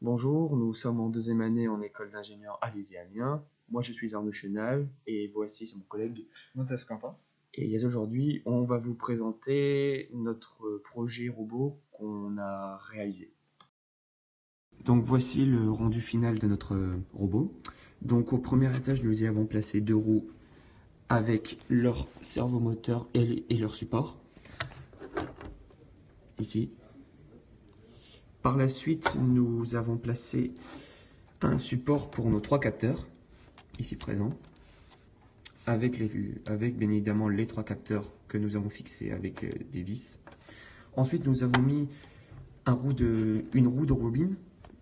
Bonjour, nous sommes en deuxième année en école d'ingénieur à l'ISE Amiens. Moi, je suis Arnaud Chenal et voici, c'est mon collègue. Montes Quentin. Et aujourd'hui, on va vous présenter notre projet robot qu'on a réalisé. Donc voici le rendu final de notre robot. Donc au premier étage, nous y avons placé deux roues avec leur servomoteur et leur support. Ici. Par la suite, nous avons placé un support pour nos trois capteurs, ici présents. Avec bien évidemment les trois capteurs que nous avons fixés avec des vis. Ensuite, nous avons mis une roue de Robin,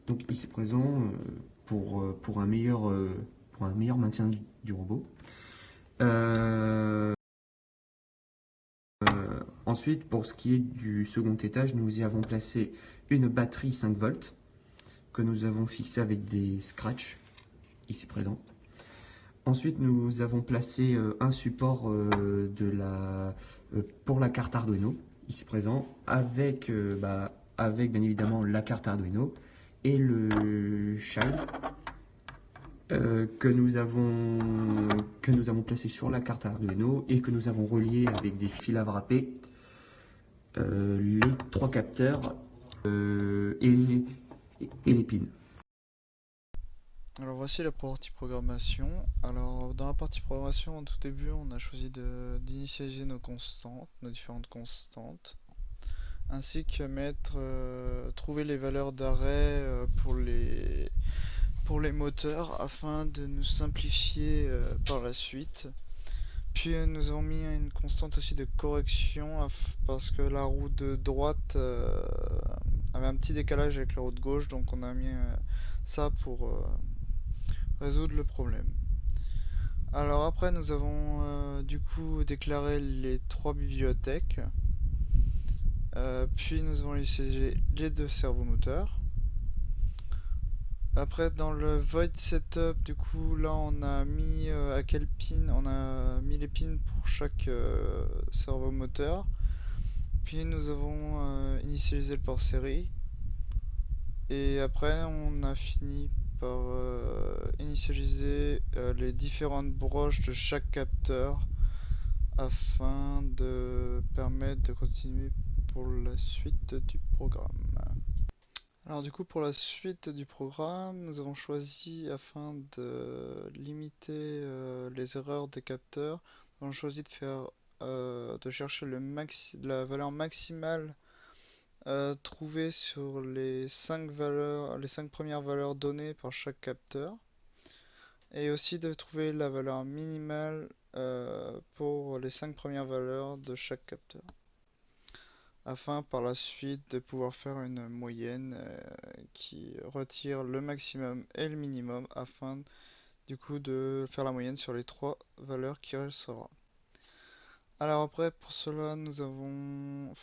donc ici présent, pour un meilleur maintien du robot. Euh, Ensuite, pour ce qui est du second étage, nous y avons placé une batterie 5 volts que nous avons fixée avec des scratchs, ici présents. Ensuite, nous avons placé un support pour la carte Arduino, ici présent, avec bien évidemment la carte Arduino et le child que nous avons placé sur la carte Arduino et que nous avons relié avec des fils à wrapper les trois capteurs et les pins. Alors voici la partie programmation. Alors dans la partie programmation, au tout début, on a choisi d'initialiser nos constantes, nos différentes constantes, ainsi que trouver les valeurs d'arrêt pour les moteurs afin de nous simplifier par la suite. Puis nous avons mis une constante aussi de correction parce que la roue de droite avait un petit décalage avec la roue de gauche, donc on a mis ça pour résoudre le problème. Alors après nous avons du coup déclaré les trois bibliothèques, puis nous avons utilisé les deux servomoteurs. Après dans le void setup, du coup là on a mis à quel pin, on a mis les pins pour chaque servomoteur. Puis nous avons initialisé le port série. Et après on a fini par initialiser les différentes broches de chaque capteur afin de permettre de continuer pour la suite du programme. Alors du coup pour la suite du programme, nous avons choisi afin de limiter les erreurs des capteurs, nous avons choisi de chercher la valeur maximale trouvée sur les 5 premières valeurs données par chaque capteur, et aussi de trouver la valeur minimale pour les 5 premières valeurs de chaque capteur, afin par la suite de pouvoir faire une moyenne qui retire le maximum et le minimum, afin du coup de faire la moyenne sur les trois valeurs qui restera. Alors après pour cela nous avons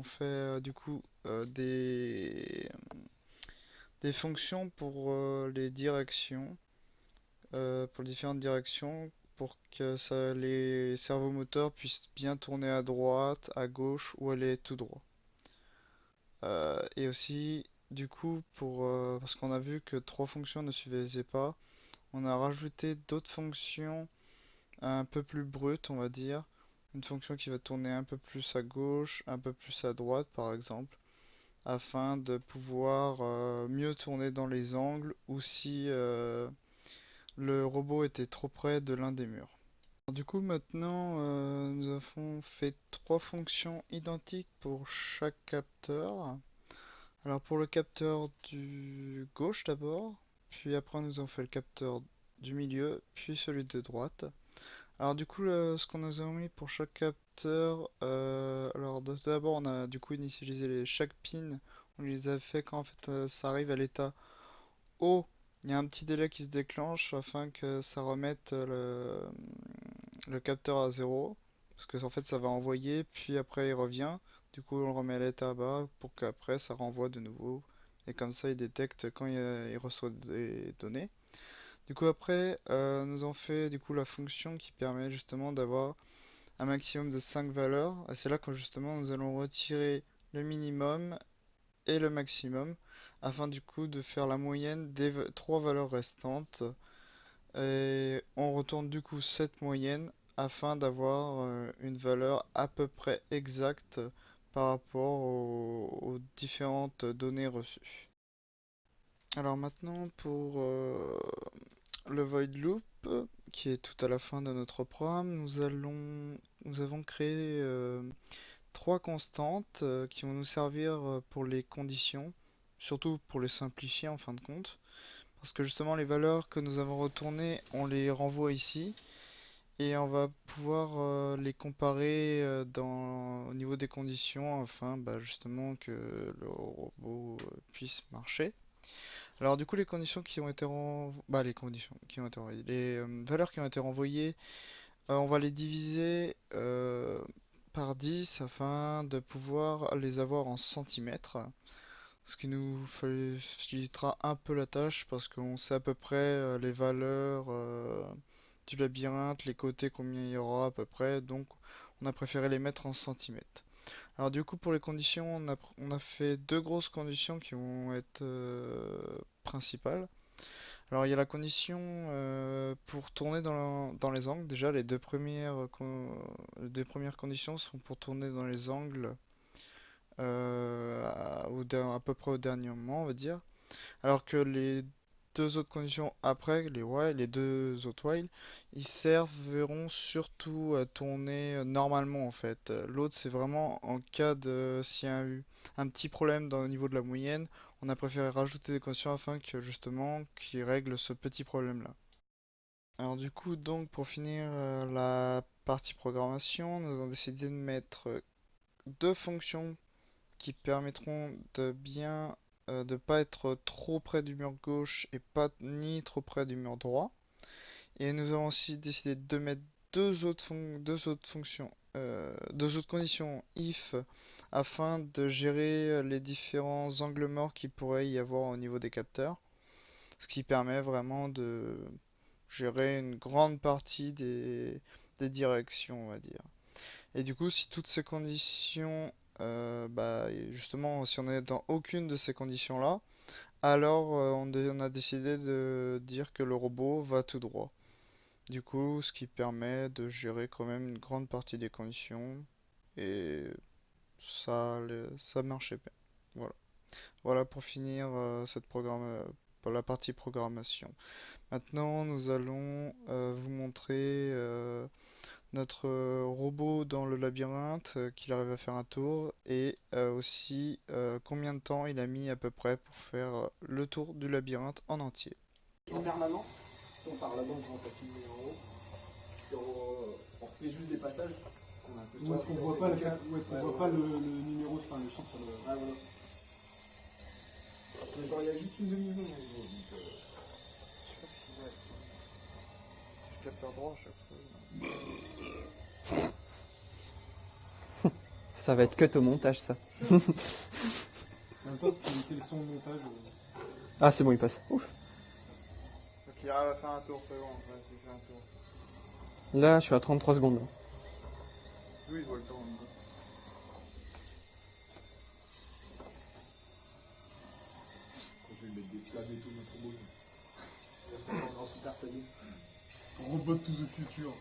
fait du coup des fonctions pour les directions, pour les différentes directions, pour que les servomoteurs puissent bien tourner à droite, à gauche ou aller tout droit. Et aussi, du coup, parce qu'on a vu que trois fonctions ne suffisaient pas, on a rajouté d'autres fonctions un peu plus brutes, on va dire. Une fonction qui va tourner un peu plus à gauche, un peu plus à droite, par exemple, afin de pouvoir mieux tourner dans les angles ou si le robot était trop près de l'un des murs. Alors, du coup, maintenant, nous avons fait trois fonctions identiques pour chaque capteur. Alors, pour le capteur du gauche d'abord, puis après, nous avons fait le capteur du milieu, puis celui de droite. Alors, du coup, ce qu'on nous a mis pour chaque capteur, alors d'abord, on a du coup initialisé chaque pin. On les a fait quand en fait ça arrive à l'état haut. Il y a un petit délai qui se déclenche afin que ça remette le capteur à zéro, parce que en fait ça va envoyer, puis après il revient, du coup on le remet à l'état bas pour qu'après ça renvoie de nouveau, et comme ça il détecte quand il reçoit des données. Du coup après nous avons fait du coup la fonction qui permet justement d'avoir un maximum de 5 valeurs, et c'est là quand justement nous allons retirer le minimum et le maximum afin du coup de faire la moyenne des trois valeurs restantes. Et on retourne du coup cette moyenne afin d'avoir une valeur à peu près exacte par rapport aux différentes données reçues. Alors maintenant pour le void loop qui est tout à la fin de notre programme, nous avons créé trois constantes qui vont nous servir pour les conditions, surtout pour les simplifier en fin de compte. Parce que justement les valeurs que nous avons retournées, on les renvoie ici et on va pouvoir les comparer au niveau des conditions afin justement que le robot puisse marcher. Alors du coup les conditions qui ont été les conditions qui ont été renvoyées, les valeurs qui ont été renvoyées, on va les diviser par 10 afin de pouvoir les avoir en centimètres. Ce qui nous facilitera un peu la tâche parce qu'on sait à peu près les valeurs du labyrinthe, les côtés, combien il y aura à peu près, donc on a préféré les mettre en centimètres. Alors du coup pour les conditions, on a fait deux grosses conditions qui vont être principales. Alors il y a la condition pour tourner dans les angles. Déjà les deux premières conditions sont pour tourner dans les angles à peu près au dernier moment, on va dire. Alors que les deux autres conditions après, les deux autres while, ils serviront surtout à tourner normalement en fait. L'autre c'est vraiment en cas de s'il y a eu un petit problème au niveau de la moyenne, on a préféré rajouter des conditions afin que justement qu'ils règlent ce petit problème là. Alors du coup donc pour finir la partie programmation, nous avons décidé de mettre deux fonctions qui permettront de pas être trop près du mur gauche et pas ni trop près du mur droit. Et nous avons aussi décidé de mettre deux autres fonctions, deux autres conditions if afin de gérer les différents angles morts qu'il pourrait y avoir au niveau des capteurs, ce qui permet vraiment de gérer une grande partie des directions, on va dire. Et du coup, si toutes ces conditions, justement, si on est dans aucune de ces conditions-là, alors on a décidé de dire que le robot va tout droit. Du coup, ce qui permet de gérer quand même une grande partie des conditions et ça marchait bien. Voilà. Voilà pour finir pour la partie programmation. Maintenant, nous allons vous montrer notre robot dans le labyrinthe, qu'il arrive à faire un tour, et aussi combien de temps il a mis à peu près pour faire le tour du labyrinthe en entier. En permanence, on part là-bas, on commence à filmer en haut, puis on fait juste des passages. Où est-ce qu'on voit pas, voit pas le numéro, enfin le chiffre sur le. Ah, voilà. Mais genre, il y a juste une demi-seconde en gros, donc. Je sais pas ce qu'il va être. Je capteur droit à chaque fois. Ça va être cut au montage, ça. En même temps, c'est le son de montage. Ah, c'est bon, il passe. Ouf. Donc il arrive à faire un tour, c'est bon, vas-y, fais un tour. Là, je suis à 33 secondes. Oui, il voit le temps. Quand je vais mettre des plats béton notre robot. On va super taillé. Robot to the future.